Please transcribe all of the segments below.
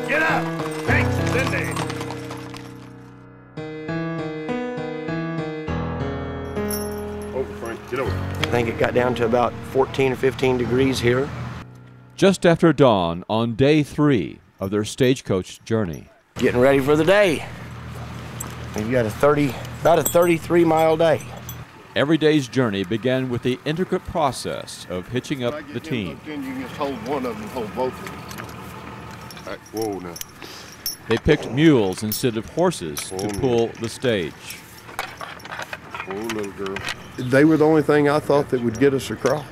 Get up! Hey, Cindy! Over, Frank. Get over. I think it got down to about 14 or 15 degrees here. Just after dawn on day 3 of their stagecoach journey. Getting ready for the day. We've got about a 33-mile day. Every day's journey began with the intricate process of hitching up the team. You can just hold one of them and hold both of them. All right, whoa now. They picked mules instead of horses to pull the stage. Oh, little girl. They were the only thing I thought that would get us across.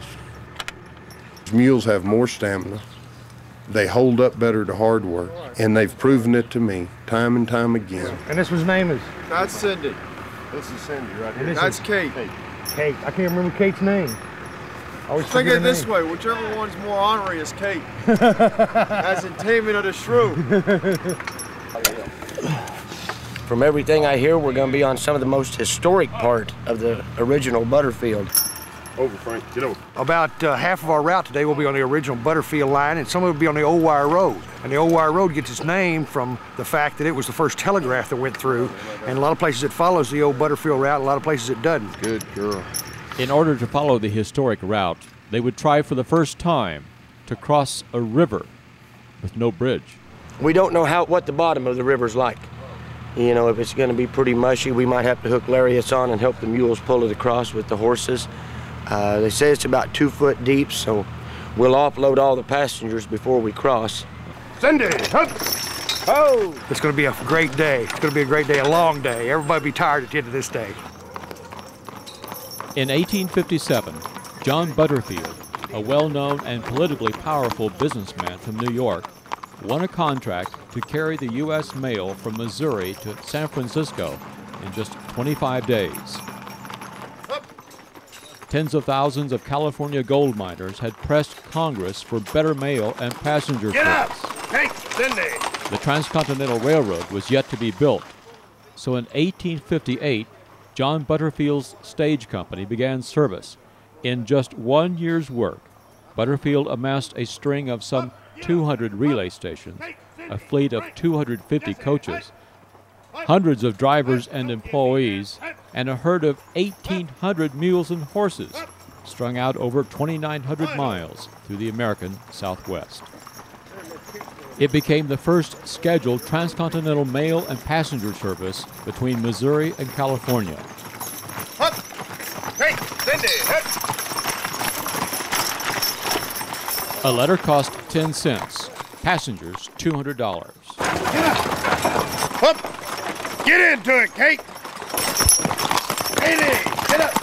Mules have more stamina. They hold up better to hard work, and they've proven it to me time and time again. And this one's name is? That's Cindy. This is Cindy right here. That's Kate. Kate. I can't remember Kate's name. Think of it this way, whichever one's more ornery is Kate. As in Taming of the Shrew. From everything I hear, we're going to be on some of the most historic part of the original Butterfield. Over, Frank. Get over. About half of our route today will be on the original Butterfield line, and some of it will be on the Old Wire Road. And the Old Wire Road gets its name from the fact that it was the first telegraph that went through, and a lot of places it follows the old Butterfield route, a lot of places it doesn't. Good girl. In order to follow the historic route, they would try for the first time to cross a river with no bridge. We don't know what the bottom of the river's like. You know, if it's going to be pretty mushy, we might have to hook lariats on and help the mules pull it across with the horses. They say it's about 2 foot deep, so we'll offload all the passengers before we cross. Cindy, hup! Oh! It's going to be a great day. It's going to be a great day, a long day. Everybody will be tired at the end of this day. In 1857, John Butterfield, a well-known and politically powerful businessman from New York, won a contract to carry the U.S. mail from Missouri to San Francisco in just 25 days. Tens of thousands of California gold miners had pressed Congress for better mail and passenger service. Hey, Cindy! The Transcontinental Railroad was yet to be built, so in 1858, John Butterfield's stage company began service. In just 1 year's work, Butterfield amassed a string of some 200 relay stations, a fleet of 250 coaches, hundreds of drivers and employees, and a herd of 1,800 mules and horses strung out over 2,900 miles through the American Southwest. It became the first scheduled transcontinental mail and passenger service between Missouri and California. Hup! Hey, Cindy, hup! A letter cost 10 cents, passengers $200. Get up! Hup! Get into it, Kate! Cindy, get up!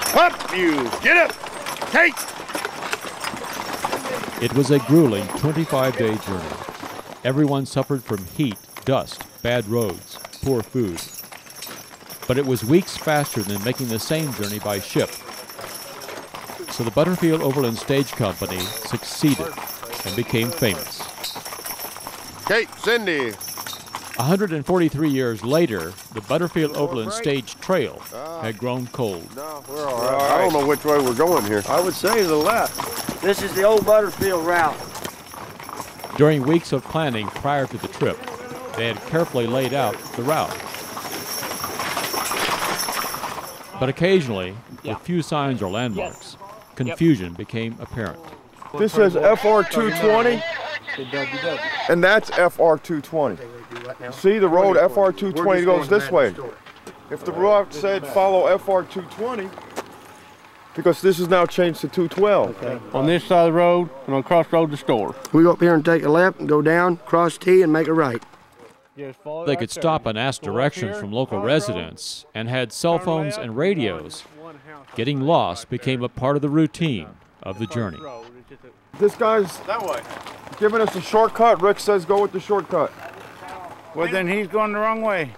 Hup, you! Get up! Kate! It was a grueling 25-day journey. Everyone suffered from heat, dust, bad roads, poor food. But it was weeks faster than making the same journey by ship. So the Butterfield Overland Stage Company succeeded and became famous. Kate, Cindy! 143 years later, the Butterfield Overland Stage Trail had grown cold. No, we're all right. I don't know which way we're going here. I would say to the left. This is the old Butterfield route. During weeks of planning prior to the trip, they had carefully laid out the route. But occasionally, with few signs or landmarks, confusion became apparent. This says FR 220, and that's FR 220. See, the road FR 220 goes this way. If the route said follow FR 220, because this is now changed to 212. Okay. On this side of the road, and on crossroad the store. We go up here and take a left and go down, cross T, and make a right. They could stop and ask directions from local residents and had cell phones and radios. Getting lost became a part of the routine of the journey. This guy's giving us a shortcut. Rick says go with the shortcut. Well, then he's going the wrong way.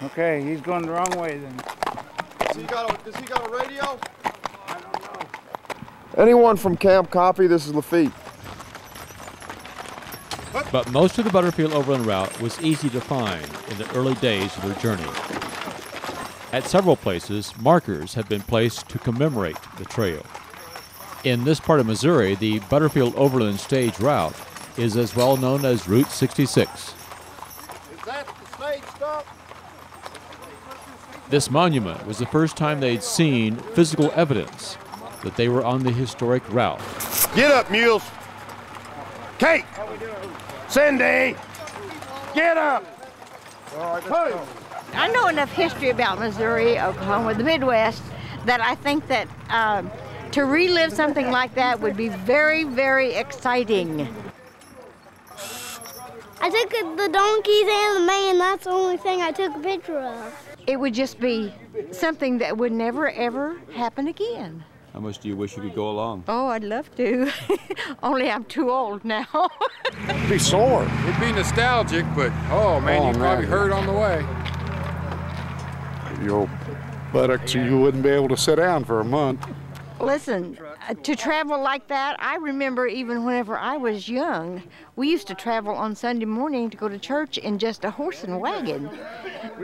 Okay, he's going the wrong way then. Does he got a radio? I don't know. Anyone from camp copy? This is Lafitte. But most of the Butterfield Overland route was easy to find in the early days of their journey. At several places, markers had been placed to commemorate the trail. In this part of Missouri, the Butterfield Overland Stage route is as well known as Route 66. Is that the stage stop? This monument was the first time they'd seen physical evidence that they were on the historic route. Get up, mules. Kate! Cindy! Get up! All right, let's go. I know enough history about Missouri, Oklahoma, the Midwest, that I think that to relive something like that would be very, very exciting. I took the donkeys and the man. That's the only thing I took a picture of. It would just be something that would never, ever happen again. How much do you wish you could go along? Oh, I'd love to. Only I'm too old now. Be sore. It'd be nostalgic, but oh man, you'd probably hurt on the way. Your buttocks, you wouldn't be able to sit down for a month. Listen, to travel like that, I remember even whenever I was young, we used to travel on Sunday morning to go to church in just a horse and wagon.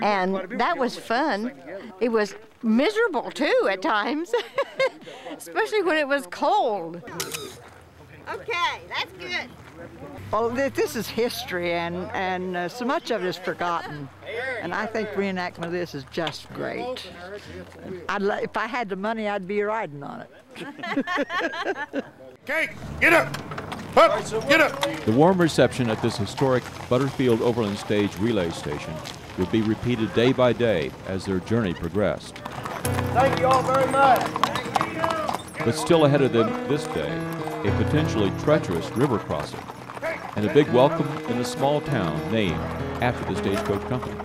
And that was fun. It was miserable too at times, especially when it was cold. Okay, that's good. Well, this is history, and so much of it is forgotten. And I think reenactment of this is just great. If I had the money, I'd be riding on it. Kate, get up! Up, get up! The warm reception at this historic Butterfield Overland Stage relay station would be repeated day by day as their journey progressed. Thank you all very much. But still ahead of them this day, a potentially treacherous river crossing and a big welcome in a small town named after the Stagecoach Company.